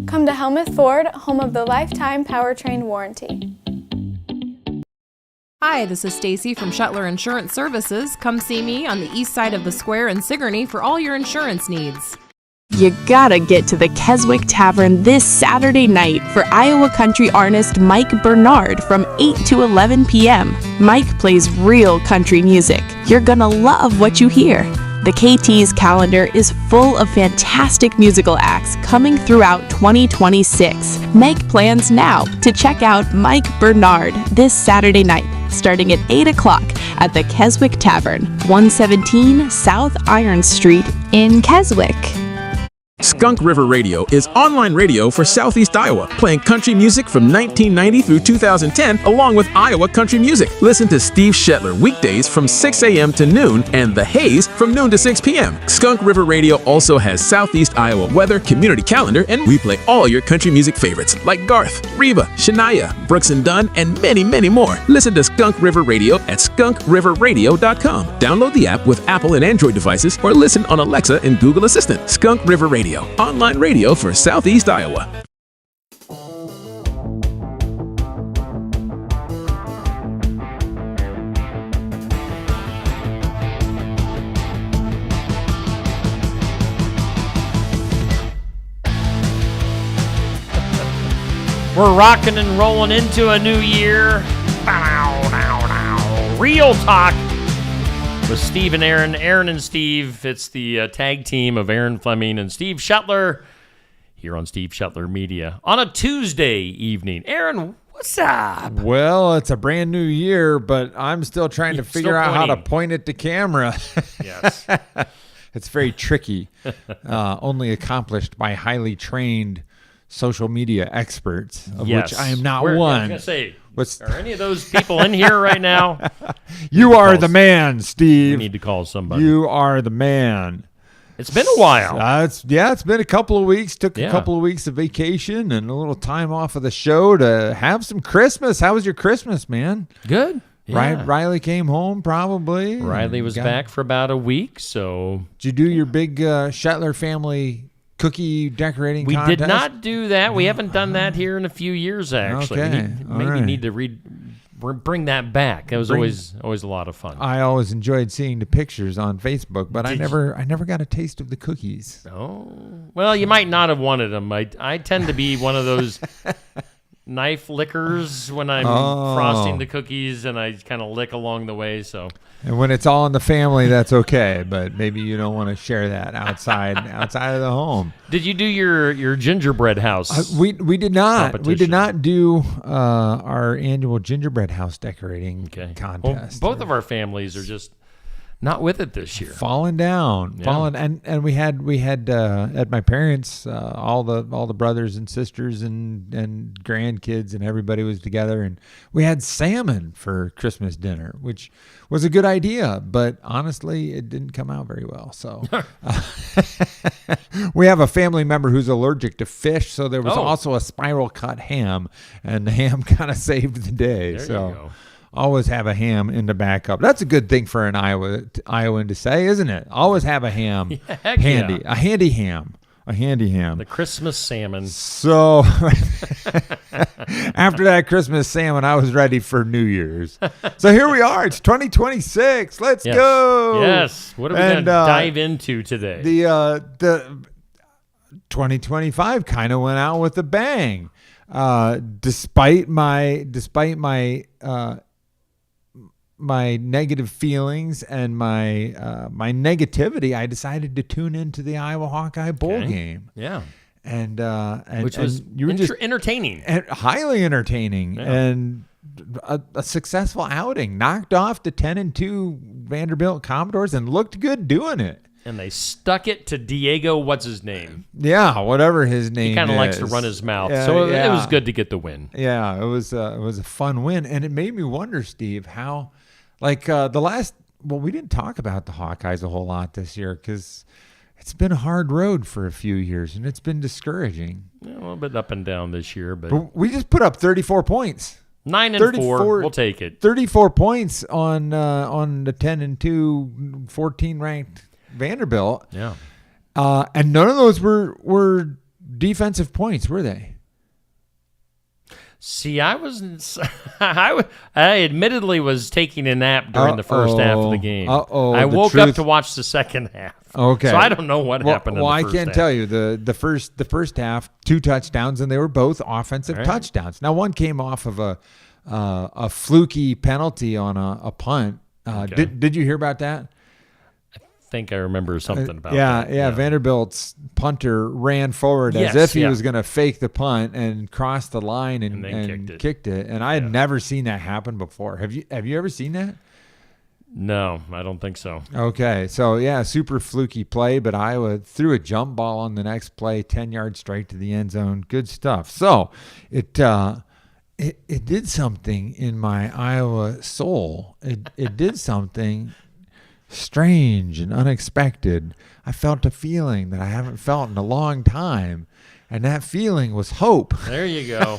Come to Helmuth Ford, home of the lifetime powertrain warranty. Hi, this is Stacy from Shetler Insurance Services. Come see me on the east side of the square in Sigourney for all your insurance needs. You gotta get to the Keswick Tavern this Saturday night for Iowa country artist Mike Bernard from 8 to 11 p.m. Mike plays real country music. You're gonna love what you hear. The KT's calendar is full of fantastic musical acts coming throughout 2026. Make plans now to check out Mike Bernard this Saturday night, starting at 8 o'clock at the Keswick Tavern, 117 South Iron Street in Keswick. Skunk River Radio is online radio for Southeast Iowa, playing country music from 1990 through 2010, along with Iowa country music. Listen to Steve Shetler weekdays from 6 a.m. to noon and The Haze from noon to 6 p.m. Skunk River Radio also has Southeast Iowa weather, community calendar, and we play all your country music favorites like Garth, Reba, Shania, Brooks and Dunn, and many, many more. Listen to Skunk River Radio at skunkriverradio.com. Download the app with Apple and Android devices or listen on Alexa and Google Assistant. Skunk River Radio. Online radio for Southeast Iowa. We're rocking and rolling into a new year. Real talk with Steve and Aaron. Aaron and Steve. It's the tag team of Aaron Fleming and Steve Shetler here on Steve Shetler Media on a Tuesday evening. Aaron, what's up? Well, it's a brand new year, but I'm still trying to figure out how to point it to camera. Yes. It's very tricky. Only accomplished by highly trained social media experts, of which I am not one. I was going to say, are any of those people in here right now? You are the man, Steve. We need to call somebody. You are the man. It's been a while. It's been a couple of weeks. Took a couple of weeks of vacation and a little time off of the show to have some Christmas. How was your Christmas, man? Good. Yeah. Riley came home probably. Riley was back for about a week. So did you do your big Shetler family cookie decorating contest? We did not do that. We haven't done that here in a few years, actually. Okay. Maybe need to bring that back. That was always a lot of fun. I always enjoyed seeing the pictures on Facebook, but I never got a taste of the cookies. Oh, well, you might not have wanted them. I tend to be one of those knife lickers when I'm frosting the cookies, and I kind of lick along the way. And when it's all in the family, that's okay. But maybe you don't want to share that outside of the home. Did you do your gingerbread house? We did not. We did not do our annual gingerbread house decorating contest. Well, both of our families are just not with it this year. Falling down. And we had at my parents all the brothers and sisters and grandkids and everybody was together, and we had salmon for Christmas dinner, which was a good idea, but honestly it didn't come out very well. So we have a family member who's allergic to fish, so there was also a spiral cut ham, and the ham kind of saved the day. There you go. Always have a ham in the backup. That's a good thing for an Iowan to say, isn't it? Always have a ham handy. Yeah. A handy ham. The Christmas salmon. So after that Christmas salmon, I was ready for New Year's. So here we are. It's 2026. Let's go. Yes. What are we going to dive into today? The 2025 kind of went out with a bang. Despite my my negative feelings and my negativity, I decided to tune into the Iowa Hawkeye Bowl game. Yeah, and which was entertaining, and highly entertaining, and a successful outing. Knocked off the 10-2 Vanderbilt Commodores and looked good doing it. And they stuck it to Diego, what's his name? Yeah, whatever his name is. He kind of likes to run his mouth. So it was good to get the win. Yeah, it was a fun win. And it made me wonder, Steve, how, we didn't talk about the Hawkeyes a whole lot this year because it's been a hard road for a few years, and it's been discouraging. Yeah, a little bit up and down this year. But we just put up 34 points. 9-4, we'll take it. 34 points on the 10-2, 14 ranked Vanderbilt. Yeah. And none of those were defensive points were they? See, I admittedly was taking a nap during the first half of the game. I woke up to watch the second half. Okay. So I don't know what happened in the first half. I can't tell you. The first half, 2 touchdowns, and they were both offensive touchdowns. Now, one came off of a fluky penalty on a punt. Okay. Did you hear about that? I think I remember something about that. Yeah. Vanderbilt's punter ran forward as if he was going to fake the punt and cross the line and kicked it. And I had never seen that happen before. Have you ever seen that? No, I don't think so. Okay. So, super fluky play, but Iowa threw a jump ball on the next play, 10 yards straight to the end zone. Good stuff. So, it did something in my Iowa soul. It did something strange and unexpected. I felt a feeling that I haven't felt in a long time, and that feeling was hope. There you go.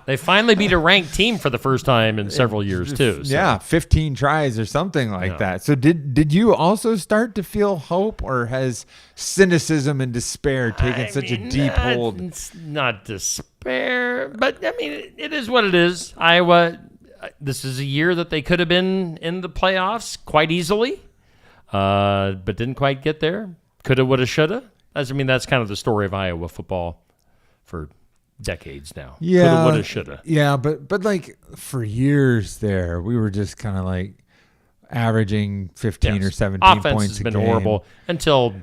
They finally beat a ranked team for the first time in several years too. So. Yeah, 15 tries or something like that. So did you also start to feel hope, or has cynicism and despair taken such a deep hold? It's not despair, but I mean it is what it is. Iowa. This is a year that they could have been in the playoffs quite easily, but didn't quite get there. Coulda, woulda, shoulda. That's kind of the story of Iowa football for decades now. Yeah, coulda, woulda, shoulda. Yeah, but like for years there, we were just kind of like averaging 15 or 17 Offense points has been a game. horrible until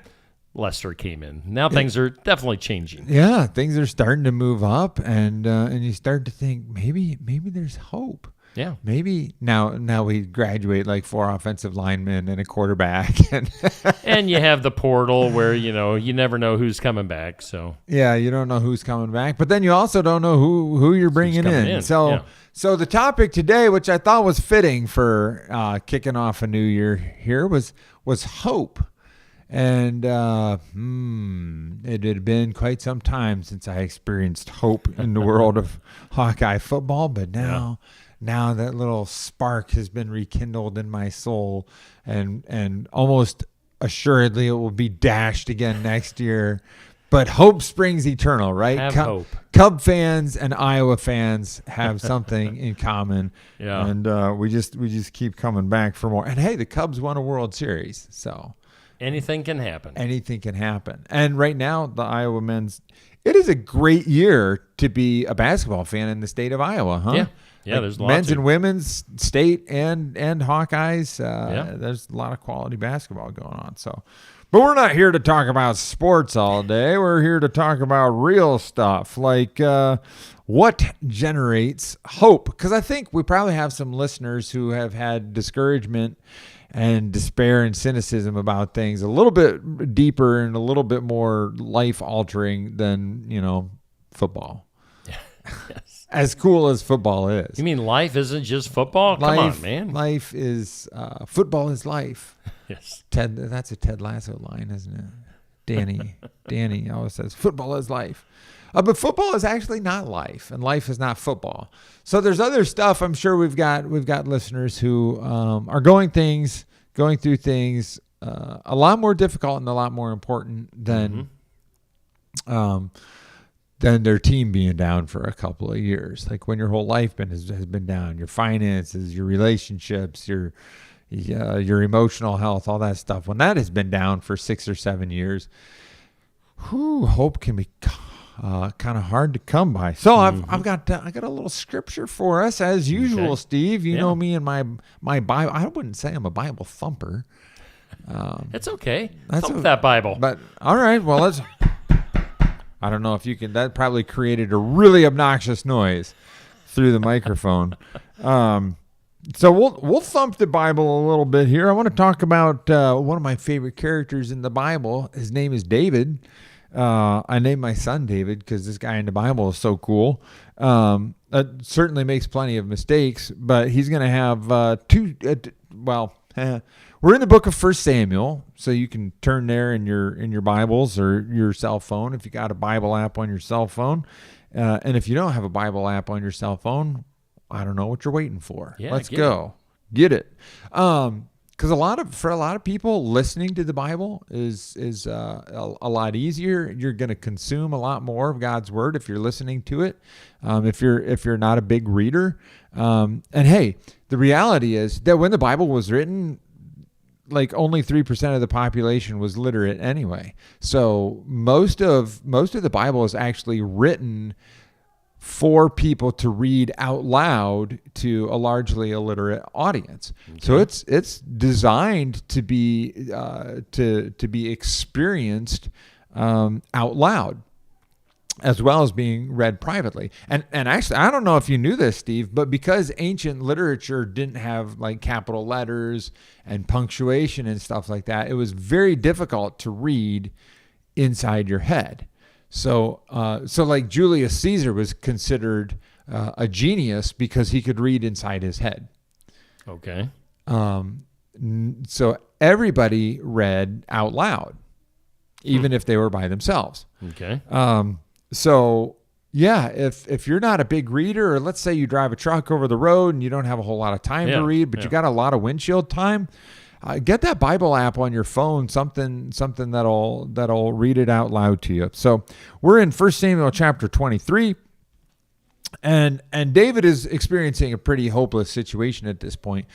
Lester came in. Now things are definitely changing. Yeah, things are starting to move up, and you start to think maybe there's hope. Yeah. Maybe now we graduate like 4 offensive linemen and a quarterback. And you have the portal where, you never know who's coming back. So yeah, you don't know who's coming back. But then you also don't know who you're bringing in. So the topic today, which I thought was fitting for kicking off a new year here, was hope. And it had been quite some time since I experienced hope in the world of Hawkeye football. But now... Now that little spark has been rekindled in my soul, and almost assuredly it will be dashed again next year. But hope springs eternal, right? Have hope. Cub fans and Iowa fans have something in common. Yeah. And we just keep coming back for more. And hey, the Cubs won a World Series, so anything can happen. Anything can happen. And right now, the Iowa men's, it is a great year to be a basketball fan in the state of Iowa, huh? Yeah. Yeah, there's lots men's and women's, state and Hawkeyes. There's a lot of quality basketball going on. So, but we're not here to talk about sports all day. We're here to talk about real stuff, like what generates hope. Because I think we probably have some listeners who have had discouragement and despair and cynicism about things a little bit deeper and a little bit more life-altering than football. Yes. As cool as football is. You mean life isn't just football? Come on, man. Life is football is life. Yes. Ted, that's a Ted Lasso line, isn't it? Danny always says football is life. But football is actually not life, and life is not football. So there's other stuff. I'm sure we've got listeners who are going through things a lot more difficult and a lot more important than their team being down for a couple of years. Like when your whole life has been down, your finances, your relationships, your emotional health, all that stuff. When that has been down for 6 or 7 years, hope can be kind of hard to come by. So I got a little scripture for us as usual, okay. Steve. You know me and my Bible. I wouldn't say I'm a Bible thumper. It's okay. Thump that Bible. But all right, well let's. I don't know if you can. That probably created a really obnoxious noise through the microphone. So we'll thump the Bible a little bit here. I want to talk about one of my favorite characters in the Bible. His name is David. I named my son David because this guy in the Bible is so cool. Certainly makes plenty of mistakes, but he's going to have two. We're in the book of 1 Samuel, so you can turn there in your Bibles or your cell phone if you got a Bible app on your cell phone. And if you don't have a Bible app on your cell phone, I don't know what you're waiting for. Yeah, Let's go. Get it. because for a lot of people, listening to the Bible is a lot easier. You're going to consume a lot more of God's word if you're listening to it. If you're not a big reader, and hey, the reality is that when the Bible was written, like only 3% of the population was literate anyway. So most of the Bible is actually written for people to read out loud to a largely illiterate audience. Okay. So it's designed to be experienced out loud, as well as being read privately. And actually, I don't know if you knew this, Steve, but because ancient literature didn't have like capital letters and punctuation and stuff like that, it was very difficult to read inside your head. So like Julius Caesar was considered a genius because he could read inside his head. Okay. So everybody read out loud, even if they were by themselves. Okay. So yeah, if you're not a big reader, or let's say you drive a truck over the road and you don't have a whole lot of time to read, but you got a lot of windshield time, get that Bible app on your phone, something that'll read it out loud to you. So we're in 1 Samuel chapter 23, and David is experiencing a pretty hopeless situation at this point.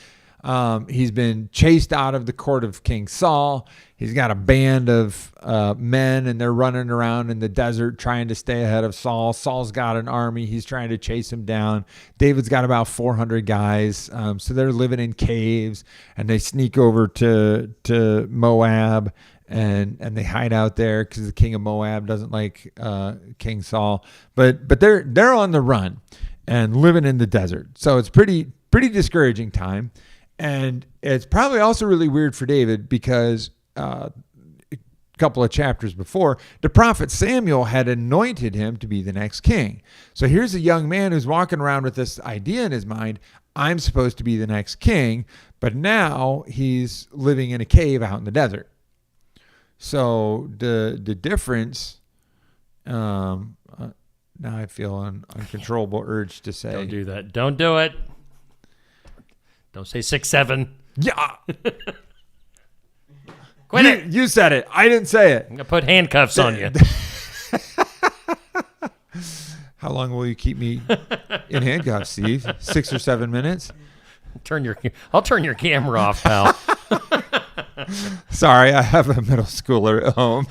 He's been chased out of the court of King Saul. He's got a band of men, and they're running around in the desert trying to stay ahead of Saul. Saul's got an army. He's trying to chase him down. David's got about 400 guys. So they're living in caves, and they sneak over to Moab, and they hide out there because the king of Moab doesn't like King Saul. But they're on the run and living in the desert. So it's pretty discouraging time. And it's probably also really weird for David because a couple of chapters before, the prophet Samuel had anointed him to be the next king. So here's a young man who's walking around with this idea in his mind, I'm supposed to be the next king, but now he's living in a cave out in the desert. So the difference, now I feel an uncontrollable urge to say. Don't do that. Don't do it. Don't say 6'7". Yeah. Quit it. You said it. I didn't say it. I'm going to put handcuffs on you. How long will you keep me in handcuffs, Steve? 6 or 7 minutes? I'll turn your camera off, pal. Sorry, I have a middle schooler at home.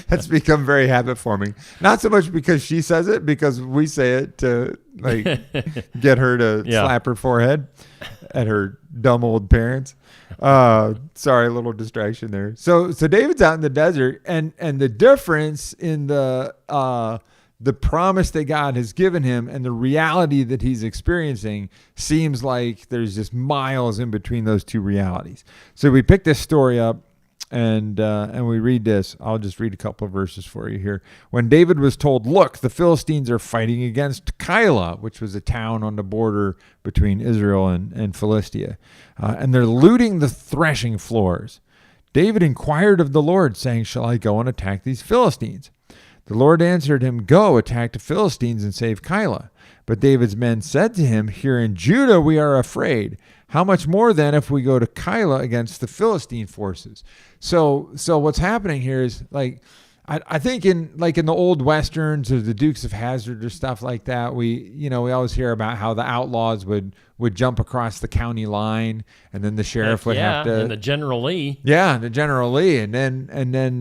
That's become very habit forming. Not so much because she says it, because we say it to like get her to slap her forehead at her dumb old parents. Sorry, a little distraction there. So David's out in the desert, and the difference in the promise that God has given him and the reality that he's experiencing seems like there's just miles in between those two realities. So we pick this story up and we read this. I'll just read a couple of verses for you here. When David was told, look, the Philistines are fighting against Keilah, which was a town on the border between Israel and Philistia, and they're looting the threshing floors. David inquired of the Lord, saying, shall I go and attack these Philistines? The Lord answered him, go, attack the Philistines and save Keilah. But David's men said to him, here in Judah we are afraid. How much more then if we go to Keilah against the Philistine forces? So what's happening here is like, I think in the old Westerns or the Dukes of Hazzard or stuff like that, we always hear about how the outlaws would jump across the county line, and then the sheriff would have to, and the General Lee. Yeah, the General Lee, and then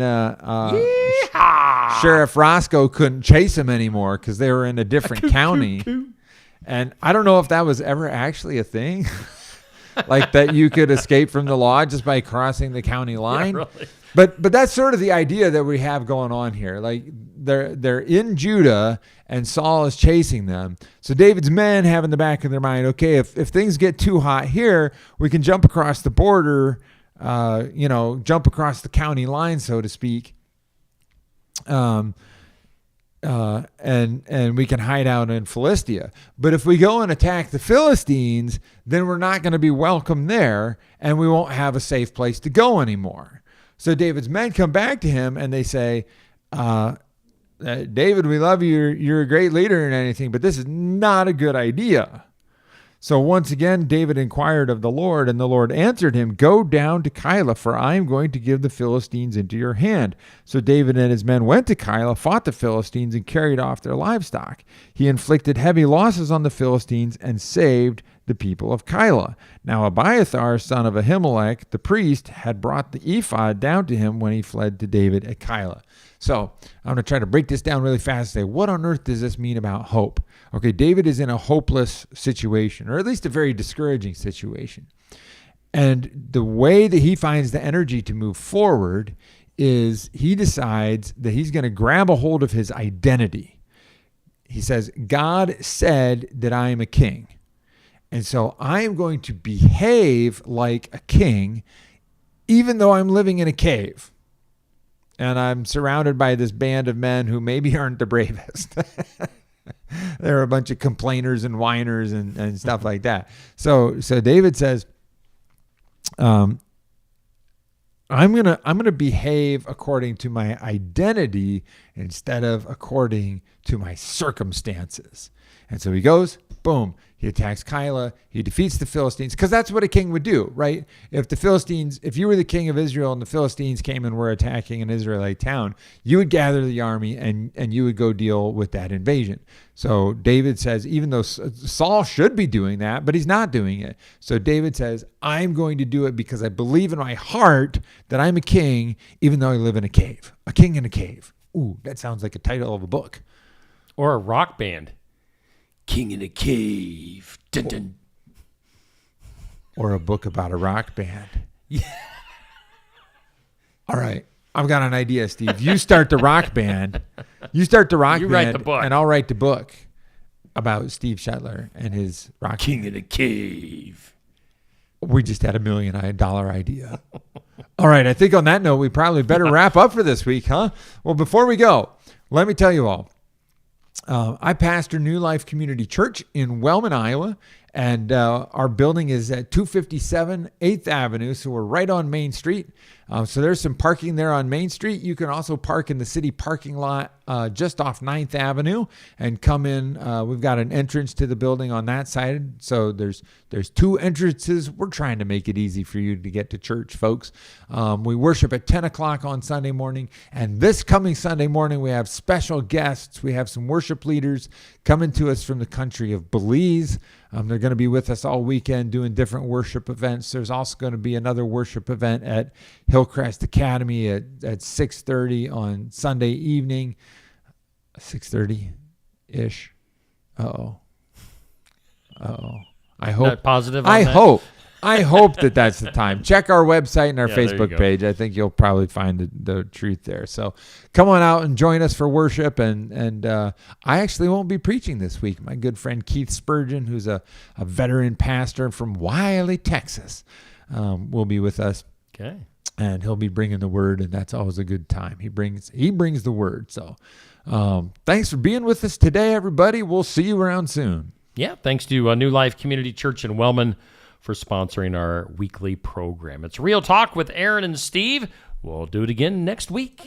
Sheriff Roscoe couldn't chase him anymore because they were in a different county. And I don't know if that was ever actually a thing, like that you could escape from the law just by crossing the county line. Yeah, really. But that's sort of the idea that we have going on here. Like they're in Judah and Saul is chasing them. So David's men have in the back of their mind, okay, if things get too hot here, we can jump across the border, jump across the county line, so to speak. And we can hide out in Philistia. But if we go and attack the Philistines, then we're not going to be welcome there, and we won't have a safe place to go anymore. So David's men come back to him and they say, David, we love you. You're a great leader and anything, but this is not a good idea. So once again, David inquired of the Lord, and the Lord answered him, "Go down to Keilah, for I am going to give the Philistines into your hand." So David and his men went to Keilah, fought the Philistines, and carried off their livestock. He inflicted heavy losses on the Philistines and saved the people of Keilah. Now Abiathar, son of Ahimelech, the priest, had brought the ephod down to him when he fled to David at Keilah. So I'm going to try to break this down really fast and say, what on earth does this mean about hope? Okay, David is in a hopeless situation, or at least a very discouraging situation. And the way that he finds the energy to move forward is he decides that he's going to grab a hold of his identity. He says, God said that I am a king. And so I am going to behave like a king, even though I'm living in a cave. And I'm surrounded by this band of men who maybe aren't the bravest. They're a bunch of complainers and whiners and stuff like that. So David says, I'm gonna behave according to my identity instead of according to my circumstances. And so he goes, boom, he attacks Keilah, he defeats the Philistines, because that's what a king would do, right? If you were the king of Israel and the Philistines came and were attacking an Israelite town, you would gather the army and you would go deal with that invasion. So David says, even though Saul should be doing that, but he's not doing it. So David says, I'm going to do it because I believe in my heart that I'm a king, even though I live in a cave. A king in a cave. Ooh, that sounds like a title of a book. Or a rock band. King in a Cave. Dun, dun. Or a book about a rock band. Yeah. All right. I've got an idea, Steve. You start the rock band. You write the book. And I'll write the book about Steve Shetler and his rock King band. in a Cave. We just had $1 million idea. All right. I think on that note, we probably better wrap up for this week, huh? Well, before we go, let me tell you all. I pastor New Life Community Church in Wellman, Iowa, and our building is at 257 8th Avenue, so we're right on Main Street. So there's some parking there on Main Street. You can also park in the city parking lot just off 9th Avenue and come in. We've got an entrance to the building on that side. So there's 2 entrances. We're trying to make it easy for you to get to church, folks. We worship at 10 o'clock on Sunday morning. And this coming Sunday morning, we have special guests. We have some worship leaders coming to us from the country of Belize. They're going to be with us all weekend doing different worship events. There's also going to be another worship event at Hillcrest Academy at 6:30 on Sunday evening. 6:30-ish. Uh-oh. I hope. Not positive on that? I hope that's the time. Check our website and our there you Facebook go. page. I think you'll probably find the truth there. So come on out and join us for worship. And I actually won't be preaching this week. My good friend Keith Spurgeon, who's a veteran pastor from Wiley, Texas, will be with us. Okay. And he'll be bringing the word, and that's always a good time. He brings the word. So thanks for being with us today, everybody. We'll see you around soon. Yeah, thanks to New Life Community Church in Wellman for sponsoring our weekly program. It's Real Talk with Aaron and Steve. We'll do it again next week.